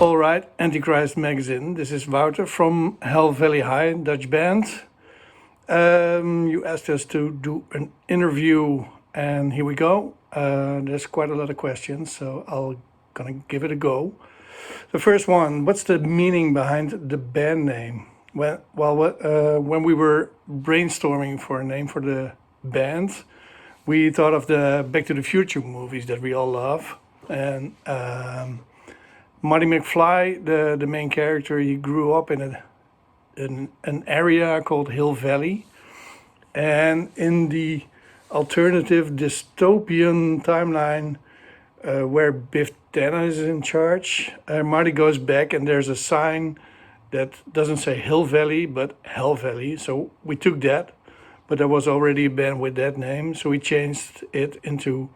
All right, Antichrist Magazine. This is Wouter from Hell Valley High, Dutch band. You asked us to do an interview, and here we go. There's quite a lot of questions, so I'll gonna give it a go. The first one: what's the meaning behind the band name? When we were brainstorming for a name for the band, we thought of the Back to the Future movies that we all love, and Marty McFly, the main character, he grew up in an area called Hill Valley, and in the alternative dystopian timeline where Biff Tannen is in charge, Marty goes back and there's a sign that doesn't say Hill Valley but Hell Valley. So we took that, but there was already a band with that name, so we changed it into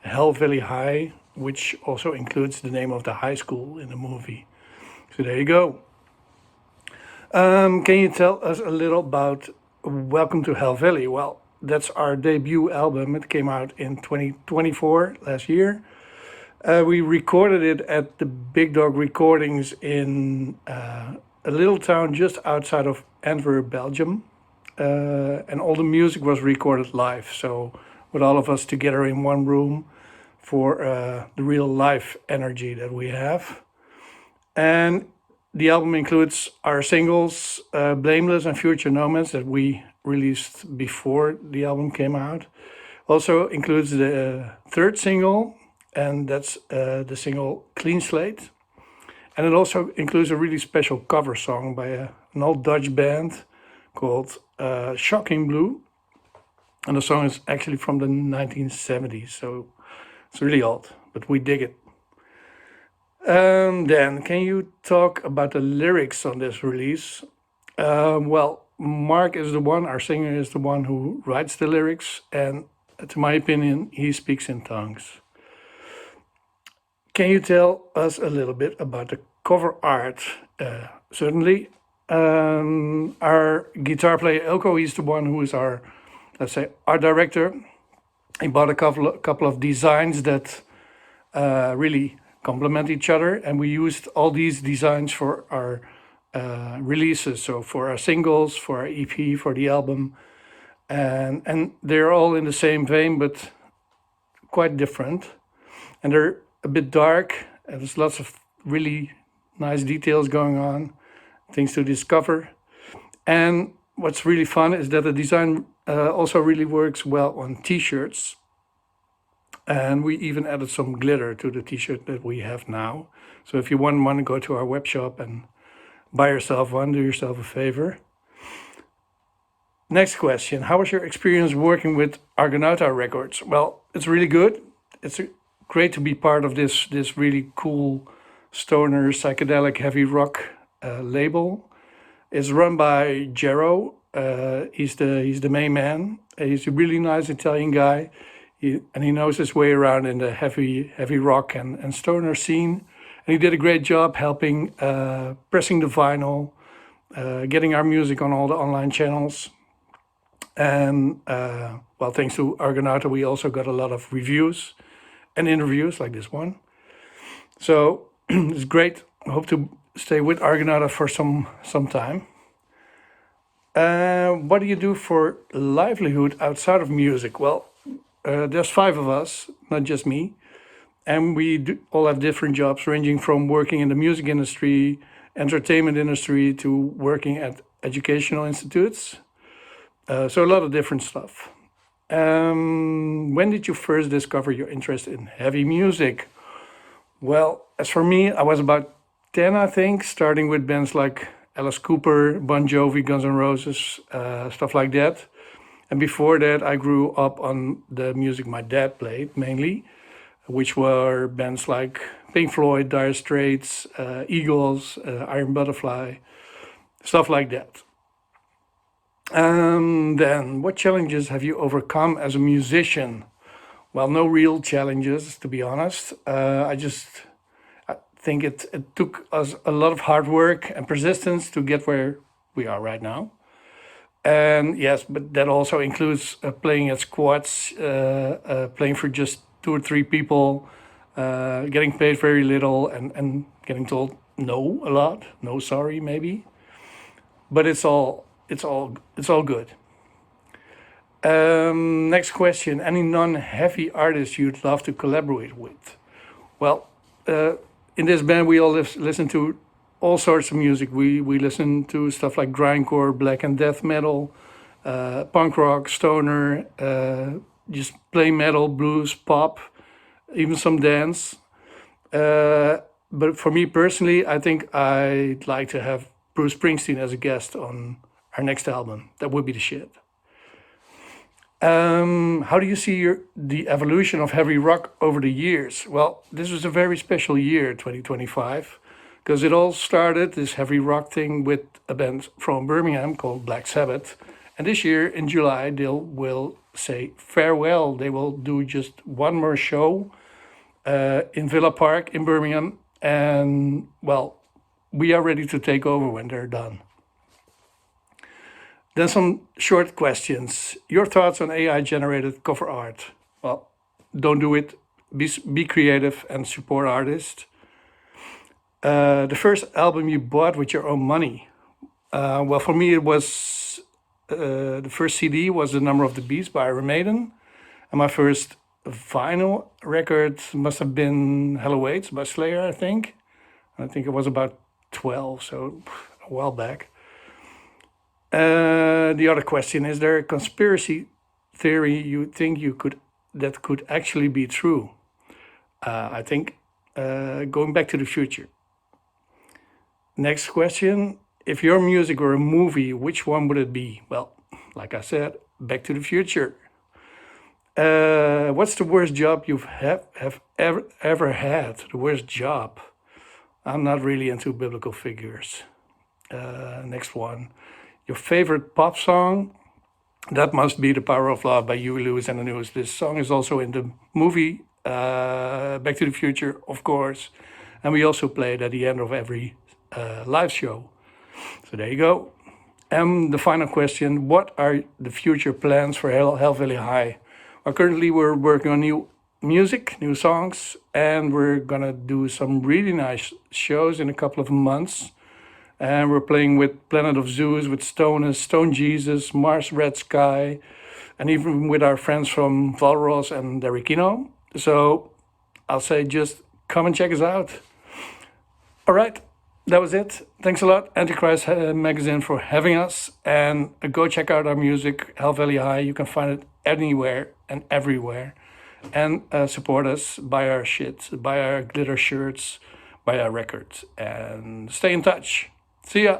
Hell Valley High, which also includes the name of the high school in the movie. So there you go. Can you tell us a little about Welcome to Hell Valley? Well, that's our debut album. It came out in 2024, last year. We recorded it at the Big Dog Recordings in a little town just outside of Antwerp, Belgium. And all the music was recorded live. So with all of us together in one room for the real life energy that we have. And the album includes our singles, Blameless and Future Nomads, that we released before the album came out. Also includes the third single, and that's the single Clean Slate. And it also includes a really special cover song by an old Dutch band called Shocking Blue. And the song is actually from the 1970s, so it's really old, but we dig it. Dan, can you talk about the lyrics on this release? Well, Mark is the one, our singer is the one who writes the lyrics, and to my opinion, he speaks in tongues. Can you tell us a little bit about the cover art? Certainly. Our guitar player Elko, he's the one who is our, let's say, art director. He bought a couple of designs that really complement each other, and we used all these designs for our releases. So for our singles, for our EP, for the album, and they're all in the same vein, but quite different. And they're a bit dark, and there's lots of really nice details going on, things to discover. And what's really fun is that the design also really works well on t-shirts. And we even added some glitter to the t-shirt that we have now. So if you want to go to our web shop and buy yourself one, do yourself a favor. Next question. How was your experience working with Argonauta Records? Well, it's really good. It's great to be part of this really cool stoner psychedelic heavy rock label. It's run by Jero. He's the main man. He's a really nice Italian guy, and he knows his way around in the heavy rock and stoner scene. And he did a great job helping pressing the vinyl, getting our music on all the online channels. And well, thanks to Argonauta, we also got a lot of reviews and interviews like this one. So it's great. I hope to stay with Argonauta for some time. What do you do for livelihood outside of music? Well, there's 5 of us, not just me, and we all have different jobs, ranging from working in the music industry, entertainment industry, to working at educational institutes. So a lot of different stuff. When did you first discover your interest in heavy music? Well, as for me, I was about 10, I think, starting with bands like Alice Cooper, Bon Jovi, Guns N' Roses, stuff like that. And before that, I grew up on the music my dad played mainly, which were bands like Pink Floyd, Dire Straits, Eagles, Iron Butterfly, stuff like that. Then, what challenges have you overcome as a musician? Well, no real challenges, to be honest. I think it took us a lot of hard work and persistence to get where we are right now. And yes, but that also includes playing at squats, playing for just 2 or 3 people, getting paid very little, and getting told no a lot, no sorry maybe, but it's all good. Next question: any non-heavy artists you'd love to collaborate with? Well, in this band we all listen to all sorts of music. We listen to stuff like grindcore, black and death metal, punk rock, stoner, just plain metal, blues, pop, even some dance. But for me personally, I think I'd like to have Bruce Springsteen as a guest on our next album. That would be the shit. How do you see the evolution of heavy rock over the years? Well, this was a very special year, 2025, because it all started, this heavy rock thing, with a band from Birmingham called Black Sabbath. And this year, in July, they will say farewell. They will do just one more show in Villa Park in Birmingham. And, well, we are ready to take over when they're done. Then some short questions. Your thoughts on AI generated cover art? Well, don't do it. Be creative and support artists. The first album you bought with your own money? Well, for me, it was the first CD was The Number of the Beast by Iron Maiden. And my first vinyl record must have been Hello Waits by Slayer, I think. I think it was about 12, so a while back. The other question: is there a conspiracy theory you think that could actually be true? I think going back to the future. Next question: if your music were a movie, which one would it be? Well, like I said, Back to the Future. What's the worst job you've have ever had? The worst job? I'm not really into biblical figures. Next one. Your favorite pop song? That must be The Power of Love by Huey Lewis and the News. This song is also in the movie Back to the Future, of course. And we also play it at the end of every live show. So there you go. And the final question: what are the future plans for Hell Valley High? Well, currently we're working on new music, new songs, and we're gonna do some really nice shows in a couple of months. And we're playing with Planet of Zeus, with Stone Jesus, Mars Red Sky, and even with our friends from Valros and Derricino. So I'll say just come and check us out. All right, that was it. Thanks a lot, Antichrist Magazine, for having us. And go check out our music, Hell Valley High. You can find it anywhere and everywhere. And support us, buy our shit, buy our glitter shirts, buy our records, and stay in touch. See ya.